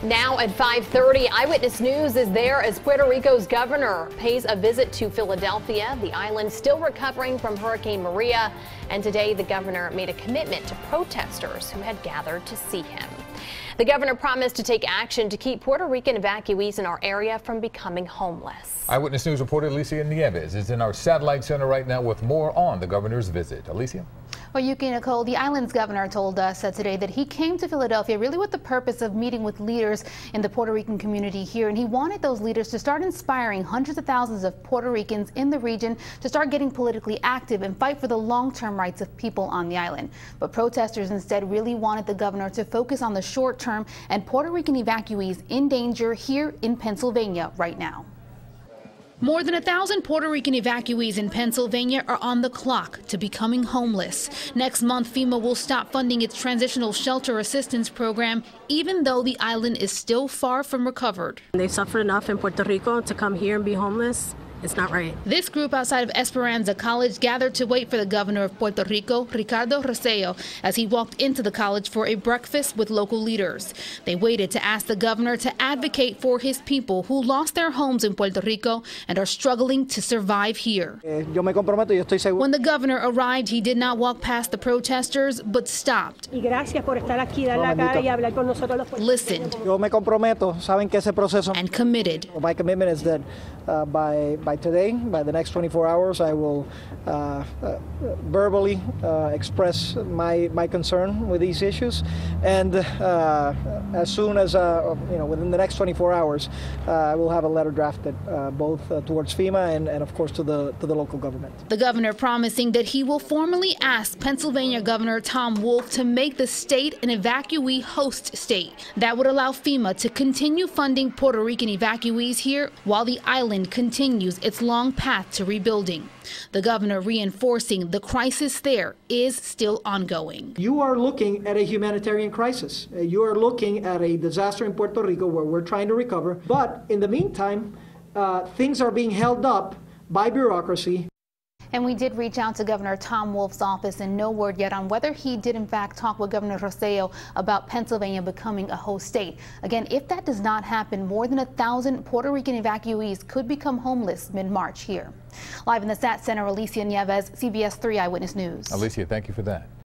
Now at 5:30, Eyewitness News is there as Puerto Rico's governor pays a visit to Philadelphia. The island still recovering from Hurricane Maria, and today the governor made a commitment to protesters who had gathered to see him. The governor promised to take action to keep Puerto Rican evacuees in our area from becoming homeless. Eyewitness News reporter Alicia Nieves is in our satellite center right now with more on the governor's visit. Alicia? Well, Yuki, Nicole, the island's governor told us today that he came to Philadelphia really with the purpose of meeting with leaders in the Puerto Rican community here, and he wanted those leaders to start inspiring hundreds of thousands of Puerto Ricans in the region to start getting politically active and fight for the long-term rights of people on the island. But protesters instead really wanted the governor to focus on the short-term and Puerto Rican evacuees in danger here in Pennsylvania right now. More than 1,000 Puerto Rican evacuees in Pennsylvania are on the clock to becoming homeless. Next month, FEMA will stop funding its transitional shelter assistance program, even though the island is still far from recovered. They've suffered enough in Puerto Rico to come here and be homeless. It's not right. This group outside of Esperanza College gathered to wait for the governor of Puerto Rico, Ricardo Rosselló, as he walked into the college for a breakfast with local leaders. They waited to ask the governor to advocate for his people who lost their homes in Puerto Rico and are struggling to survive here. When the governor arrived, he did not walk past the protesters, but stopped. Listened. And committed. My commitment is that by today, by the next 24 hours, I will verbally express my concern with these issues, and as soon as within the next 24 hours, I will have a letter drafted both towards FEMA and of course to the local government. The governor promising that he will formally ask Pennsylvania Governor Tom Wolf to make the state an evacuee host state. That would allow FEMA to continue funding Puerto Rican evacuees here while the island continues its long path to rebuilding. The governor reinforcing the crisis there is still ongoing. You are looking at a humanitarian crisis. You are looking at a disaster in Puerto Rico where we're trying to recover. But in the meantime, things are being held up by bureaucracy. And we did reach out to Governor Tom Wolf's office, and no word yet on whether he did in fact talk with Governor Rosselló about Pennsylvania becoming a host state. Again, if that does not happen, more than 1,000 Puerto Rican evacuees could become homeless mid-March here. Live in the Sat Center, Alicia Nieves, CBS 3 Eyewitness News. Alicia, thank you for that.